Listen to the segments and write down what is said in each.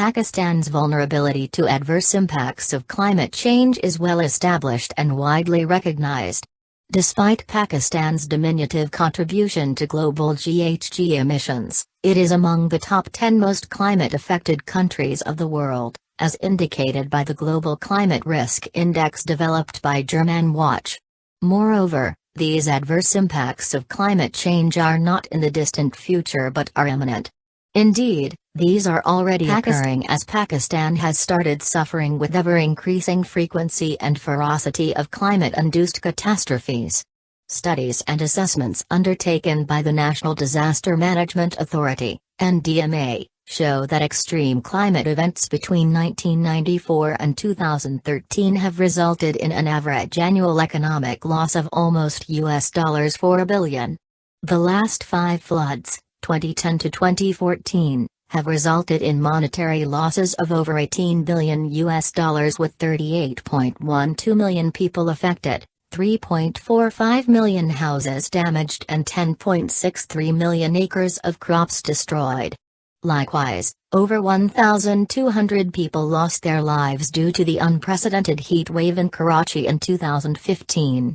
Pakistan's vulnerability to adverse impacts of climate change is well established and widely recognized. Despite Pakistan's diminutive contribution to global GHG emissions, it is among the top 10 most climate-affected countries of the world, as indicated by the Global Climate Risk Index developed by Germanwatch. Moreover, these adverse impacts of climate change are not in the distant future but are imminent. Indeed, these are already occurring as Pakistan has started suffering with ever-increasing frequency and ferocity of climate-induced catastrophes. Studies and assessments undertaken by the National Disaster Management Authority, NDMA, show that extreme climate events between 1994 and 2013 have resulted in an average annual economic loss of almost $4 billion. The last 5 floods, 2010 to 2014, have resulted in monetary losses of over $18 billion with 38.12 million people affected, 3.45 million houses damaged and 10.63 million acres of crops destroyed. Likewise, over 1,200 people lost their lives due to the unprecedented heat wave in Karachi in 2015.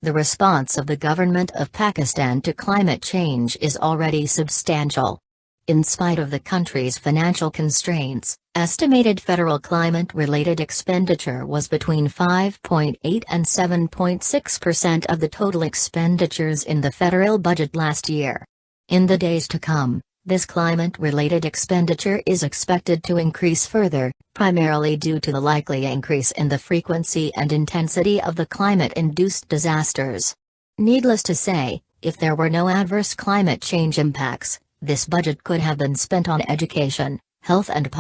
The response of the government of Pakistan to climate change is already substantial. In spite of the country's financial constraints, estimated federal climate-related expenditure was between 5.8 and 7.6% of the total expenditures in the federal budget last year. In the days to come, this climate-related expenditure is expected to increase further, primarily due to the likely increase in the frequency and intensity of the climate-induced disasters. Needless to say, if there were no adverse climate change impacts, this budget could have been spent on education, health and